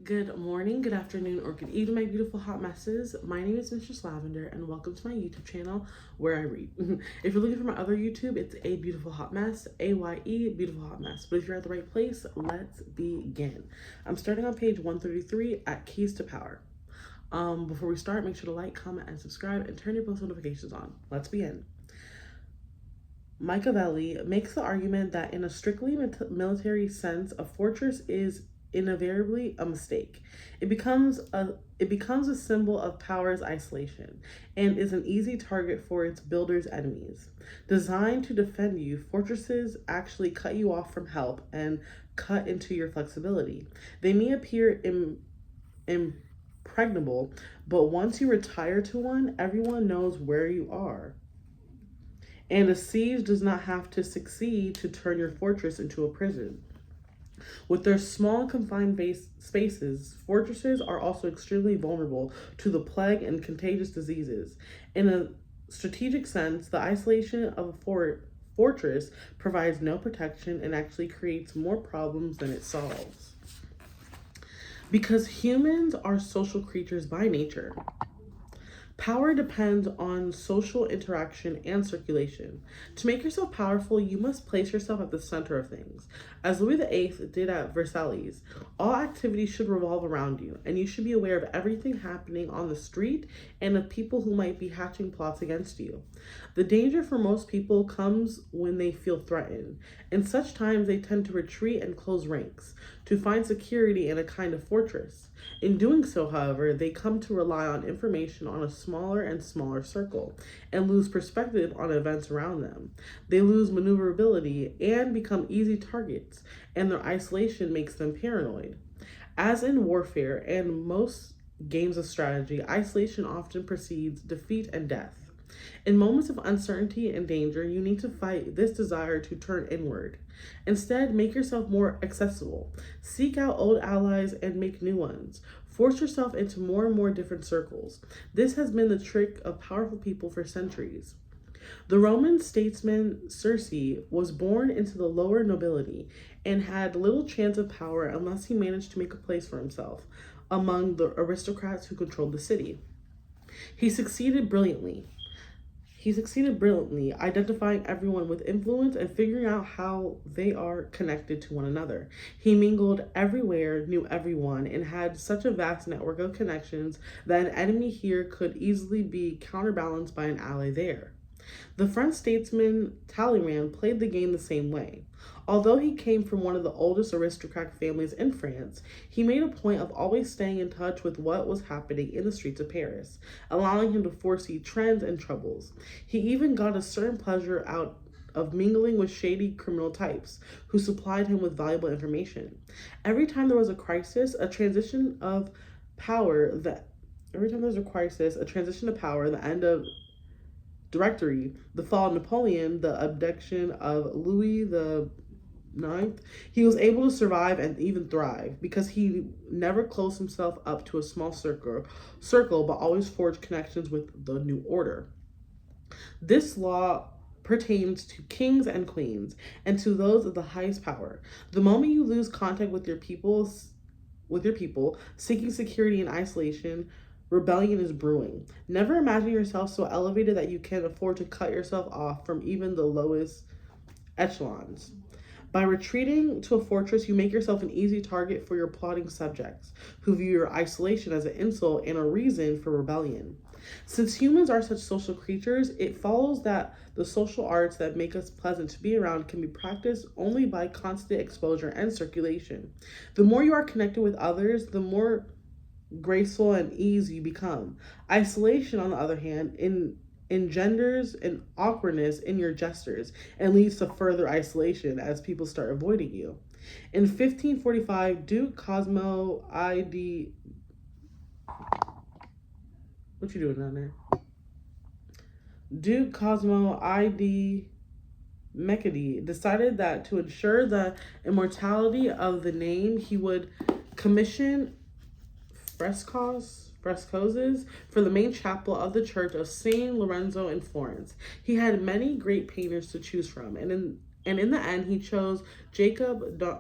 Good morning, good afternoon, or good evening, my beautiful hot messes. My name is Mistress Lavender, and welcome to my YouTube channel where I read. If you're looking for my other YouTube, it's A Beautiful Hot Mess, AYE Beautiful Hot Mess. But if you're at the right place, let's begin. I'm starting on page 133 at Keys to Power. Before we start, make sure to like, comment, and subscribe, and turn your post notifications on. Let's begin. Machiavelli makes the argument that in a strictly military sense, a fortress is invariably a mistake. It becomes a symbol of power's isolation and is an easy target for its builder's enemies. Designed to defend you, fortresses actually cut you off from help and cut into your flexibility. They may appear impregnable, but once you retire to one, everyone knows where you are. And a siege does not have to succeed to turn your fortress into a prison. With their small confined spaces, fortresses are also extremely vulnerable to the plague and contagious diseases. In a strategic sense, the isolation of a fortress provides no protection and actually creates more problems than it solves. Because humans are social creatures by nature. Power depends on social interaction and circulation. To make yourself powerful, you must place yourself at the center of things. As Louis VIII did at Versailles, all activity should revolve around you, and you should be aware of everything happening on the street and of people who might be hatching plots against you. The danger for most people comes when they feel threatened. In such times, they tend to retreat and close ranks, to find security in a kind of fortress. In doing so, however, they come to rely on information on a smaller and smaller circle and lose perspective on events around them. They lose maneuverability and become easy targets, and their isolation makes them paranoid. As in warfare and most games of strategy, isolation often precedes defeat and death. In moments of uncertainty and danger, you need to fight this desire to turn inward. Instead, make yourself more accessible. Seek out old allies and make new ones. Force yourself into more and more different circles. This has been the trick of powerful people for centuries. The Roman statesman Circe was born into the lower nobility and had little chance of power unless he managed to make a place for himself among the aristocrats who controlled the city. He succeeded brilliantly, identifying everyone with influence and figuring out how they are connected to one another. He mingled everywhere, knew everyone, and had such a vast network of connections that an enemy here could easily be counterbalanced by an ally there. The French statesman Talleyrand played the game the same way. Although he came from one of the oldest aristocratic families in France, he made a point of always staying in touch with what was happening in the streets of Paris, allowing him to foresee trends and troubles. He even got a certain pleasure out of mingling with shady criminal types who supplied him with valuable information. Every time there was a crisis, a transition of power, the end of Directory, the fall of Napoleon, the abdication of Louis IX, he was able to survive and even thrive because he never closed himself up to a small circle, but always forged connections with the new order. This law pertains to kings and queens and to those of the highest power. The moment you lose contact with your people seeking security in isolation, rebellion is brewing. Never imagine yourself so elevated that you can afford to cut yourself off from even the lowest echelons. By retreating to a fortress, you make yourself an easy target for your plotting subjects, who view your isolation as an insult and a reason for rebellion. Since humans are such social creatures, it follows that the social arts that make us pleasant to be around can be practiced only by constant exposure and circulation. The more you are connected with others, the more graceful and easy you become. Isolation, on the other hand, engenders an awkwardness in your gestures and leads to further isolation as people start avoiding you. In 1545, Duke Cosimo I.D. What you doing down there? Duke Cosimo I.D. Medici decided that to ensure the immortality of the name, he would commission frescoes for the main chapel of the Church of San Lorenzo in Florence. He had many great painters to choose from, and in the end, he chose Jacob da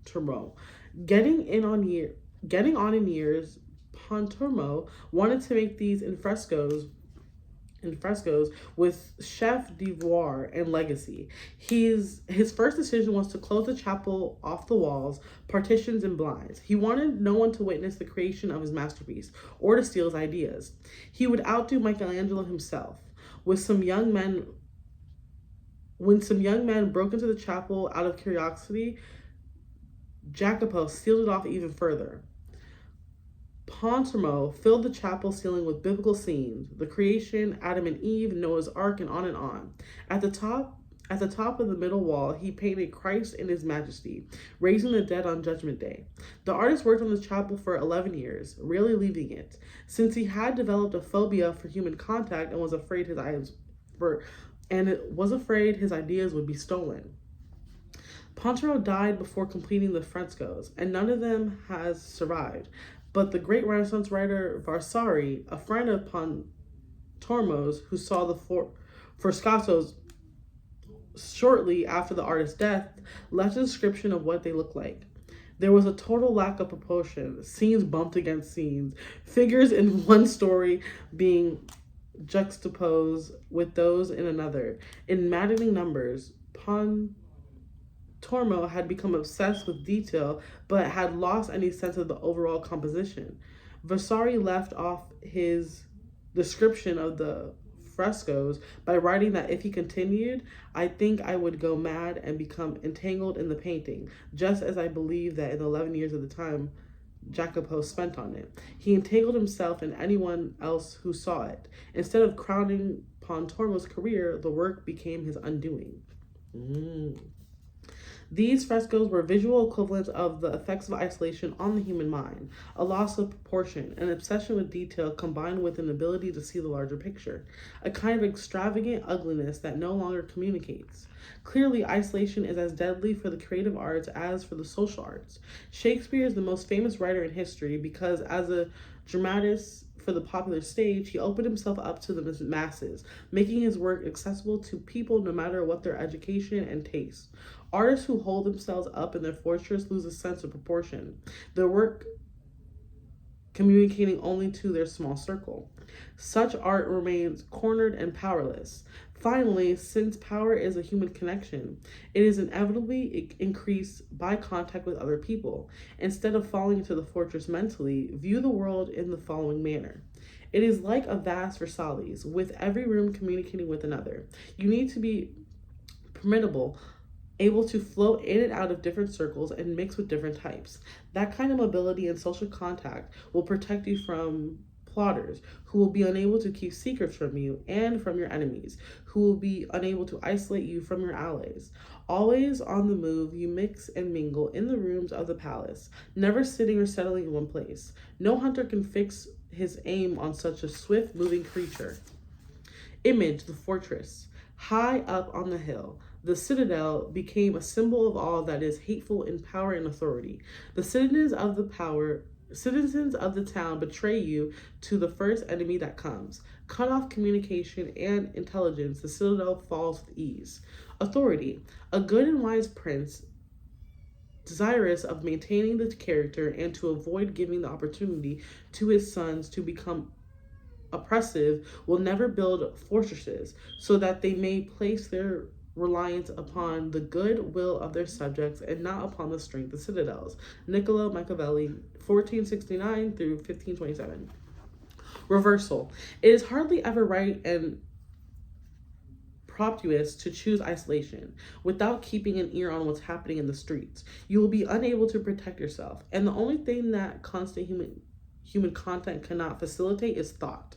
Pontormo. Getting on in years, Pontormo wanted to make these in frescoes with chef d'oeuvre and legacy. His first decision was to close the chapel off the walls, partitions, and blinds. He wanted no one to witness the creation of his masterpiece or to steal his ideas. He would outdo Michelangelo himself. With some young men When some young men broke into the chapel out of curiosity, Jacopo sealed it off even further. Pontormo filled the chapel ceiling with biblical scenes, the creation, Adam and Eve, Noah's Ark, and on and on. At the top of the middle wall, he painted Christ in his majesty, raising the dead on Judgment Day. The artist worked on the chapel for 11 years, rarely leaving it, since he had developed a phobia for human contact and was afraid his ideas would be stolen. Pontormo died before completing the frescoes, and none of them has survived. But the great Renaissance writer Vasari, a friend of Pontormo's who saw the frescoes shortly after the artist's death, left a description of what they looked like. There was a total lack of proportion, scenes bumped against scenes, figures in one story being juxtaposed with those in another. In maddening numbers, Pontormo had become obsessed with detail, but had lost any sense of the overall composition. Vasari left off his description of the frescoes by writing that if he continued, I think I would go mad and become entangled in the painting, just as I believe that in the 11 years of the time Jacopo spent on it. He entangled himself and anyone else who saw it. Instead of crowning Pontormo's career, the work became his undoing. These frescoes were visual equivalents of the effects of isolation on the human mind, a loss of proportion, an obsession with detail combined with an ability to see the larger picture, a kind of extravagant ugliness that no longer communicates. Clearly, isolation is as deadly for the creative arts as for the social arts. Shakespeare is the most famous writer in history because, as a dramatist for the popular stage, he opened himself up to the masses, making his work accessible to people no matter what their education and taste. Artists who hold themselves up in their fortress lose a sense of proportion, their work communicating only to their small circle. Such art remains cornered and powerless. Finally, since power is a human connection, it is inevitably increased by contact with other people. Instead of falling into the fortress mentally, view the world in the following manner. It is like a vast Versailles, with every room communicating with another. You need to be permittable, able to float in and out of different circles and mix with different types. That kind of mobility and social contact will protect you from plotters who will be unable to keep secrets from you and from your enemies, who will be unable to isolate you from your allies. Always on the move, you mix and mingle in the rooms of the palace, never sitting or settling in one place. No hunter can fix his aim on such a swift moving creature. Image the fortress. High up on the hill, the citadel became a symbol of all that is hateful in power and authority. The citizens of the town betray you to the first enemy that comes. Cut off communication and intelligence, the citadel falls with ease. Authority. A good and wise prince, desirous of maintaining the character and to avoid giving the opportunity to his sons to become oppressive, will never build fortresses so that they may place their reliance upon the good will of their subjects and not upon the strength of citadels. Niccolo Machiavelli, 1469 through 1527. Reversal. It is hardly ever right and propitious to choose isolation without keeping an ear on what's happening in the streets. You will be unable to protect yourself, and the only thing that constant human contact cannot facilitate is thought.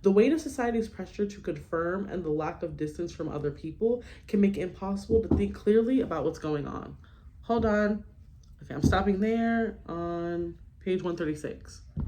The weight of society's pressure to confirm and the lack of distance from other people can make it impossible to think clearly about what's going on. Hold on. Okay, I'm stopping there on page 136.